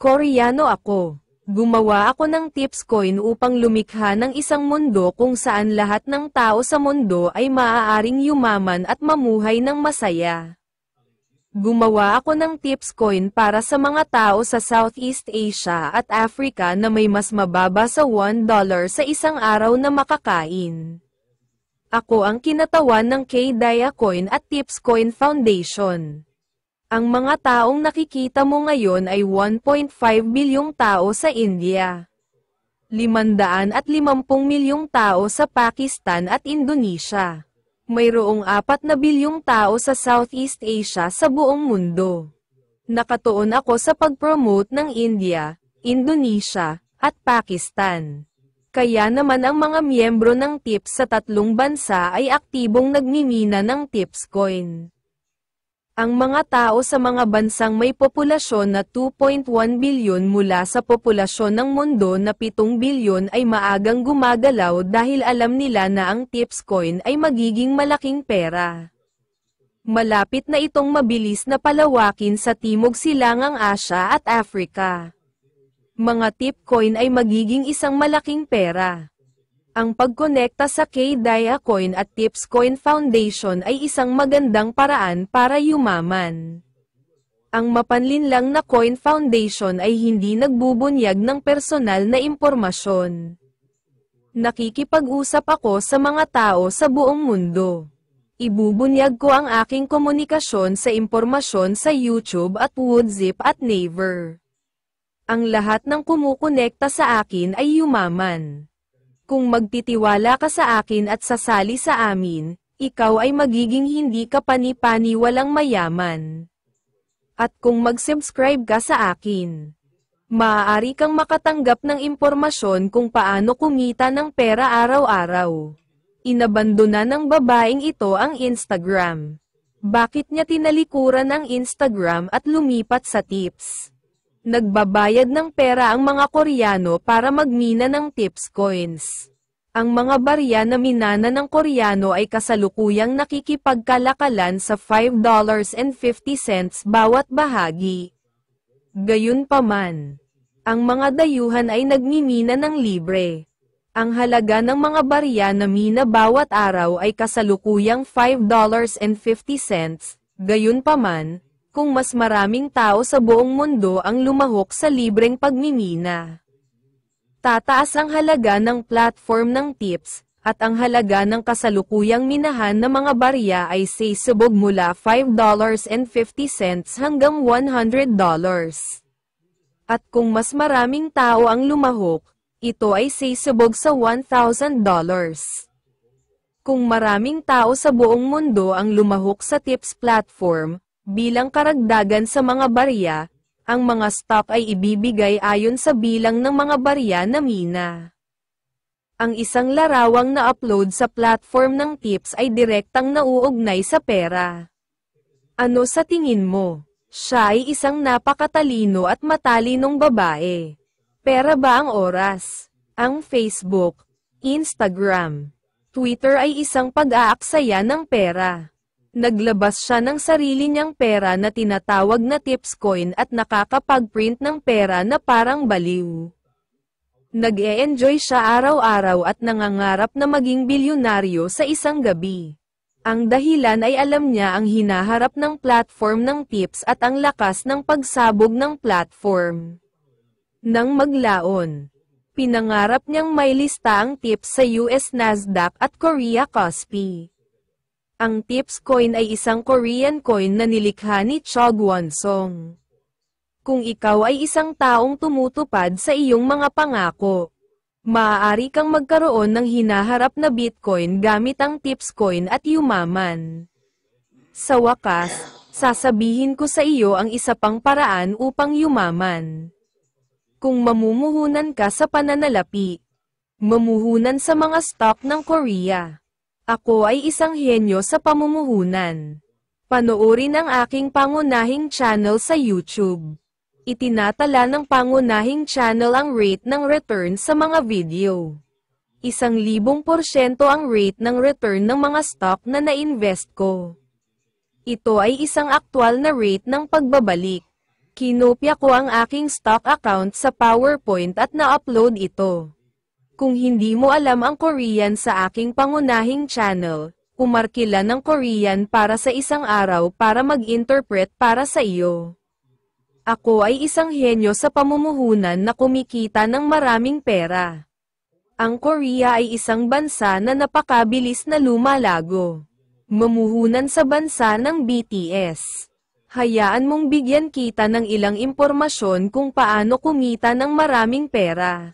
Koreano ako. Gumawa ako ng tips coin upang lumikha ng isang mundo kung saan lahat ng tao sa mundo ay maaaring yumaman at mamuhay ng masaya. Gumawa ako ng tips coin para sa mga tao sa Southeast Asia at Africa na may mas mababa sa $1 sa isang araw na makakain. Ako ang kinatawan ng K-Dia Coin at Tips Coin Foundation. Ang mga taong nakikita mo ngayon ay 1.5 bilyong tao sa India, 550 milyong tao sa Pakistan at Indonesia. Mayroong 4 na bilyong tao sa Southeast Asia sa buong mundo. Nakatuon ako sa pag-promote ng India, Indonesia, at Pakistan. Kaya naman ang mga miyembro ng TIPS sa 3 bansa ay aktibong nagmimina ng TIPS coin. Ang mga tao sa mga bansang may populasyon na 2.1 bilyon mula sa populasyon ng mundo na 7 bilyon ay maagang gumagalaw dahil alam nila na ang tips coin ay magiging malaking pera. Malapit na itong mabilis na palawakin sa Timog Silangang Asya at Africa. Mga tip coin ay magiging isang malaking pera. Ang pagkonekta sa K-Dia Coin at Tips Coin Foundation ay isang magandang paraan para yumaman. Ang mapanlinlang na Coin Foundation ay hindi nagbubunyag ng personal na impormasyon. Nakikipag-usap ako sa mga tao sa buong mundo. Ibubunyag ko ang aking komunikasyon sa impormasyon sa YouTube at Woodzip at Naver. Ang lahat ng kumukonekta sa akin ay yumaman. Kung magtitiwala ka sa akin at sasali sa amin, ikaw ay magiging hindi ka pani-paniwalang mayaman. At kung mag-subscribe ka sa akin, maaari kang makatanggap ng impormasyon kung paano kumita ng pera araw-araw. Inabandona ng babaeng ito ang Instagram. Bakit niya tinalikuran ang Instagram at lumipat sa tips? Nagbabayad ng pera ang mga Koreano para magmina ng tips coins. Ang mga barya na minana ng Koreano ay kasalukuyang nakikipagkalakalan sa $5.50 bawat bahagi. Gayunpaman, ang mga dayuhan ay nagmimina ng libre. Ang halaga ng mga barya na mina bawat araw ay kasalukuyang $5.50. Gayunpaman, kung mas maraming tao sa buong mundo ang lumahok sa libreng pagmimina, tataas ang halaga ng platform ng tips, at ang halaga ng kasalukuyang minahan na mga barya ay sisubog mula $5.50 hanggang $100. At kung mas maraming tao ang lumahok, ito ay sisubog sa $1,000. Kung maraming tao sa buong mundo ang lumahok sa tips platform, bilang karagdagan sa mga barya, ang mga stock ay ibibigay ayon sa bilang ng mga barya na mina. Ang isang larawang na-upload sa platform ng tips ay direktang nauugnay sa pera. Ano sa tingin mo? Siya ay isang napakatalino at matalinong babae. Pera ba ang oras? Ang Facebook, Instagram, Twitter ay isang pag-aaksaya ng pera. Naglabas siya ng sarili niyang pera na tinatawag na tips coin at nakakapag-print ng pera na parang baliw. Nag-e-enjoy siya araw-araw at nangangarap na maging bilyonaryo sa isang gabi. Ang dahilan ay alam niya ang hinaharap ng platform ng tips at ang lakas ng pagsabog ng platform. Nang maglaon, pinangarap niyang may lista ang tips sa US Nasdaq at Korea Kospi. Ang tips coin ay isang Korean coin na nilikha ni Chog Won-song. Kung ikaw ay isang taong tumutupad sa iyong mga pangako, maaari kang magkaroon ng hinaharap na Bitcoin gamit ang tips coin at yumaman. Sa wakas, sasabihin ko sa iyo ang isa pang paraan upang yumaman. Kung mamumuhunan ka sa pananalapi, mamuhunan sa mga stock ng Korea. Ako ay isang henyo sa pamumuhunan. Panoorin ang aking pangunahing channel sa YouTube. Itinatala ng pangunahing channel ang rate ng return sa mga video. 1,000% ang rate ng return ng mga stock na na-invest ko. Ito ay isang aktwal na rate ng pagbabalik. Kinopya ko ang aking stock account sa PowerPoint at na-upload ito. Kung hindi mo alam ang Korean sa aking pangunahing channel, umarkila ng Korean para sa isang araw para mag-interpret para sa iyo. Ako ay isang henyo sa pamumuhunan na kumikita ng maraming pera. Ang Korea ay isang bansa na napakabilis na lumalago. Mamuhunan sa bansa ng BTS. Hayaan mong bigyan kita ng ilang impormasyon kung paano kumita ng maraming pera.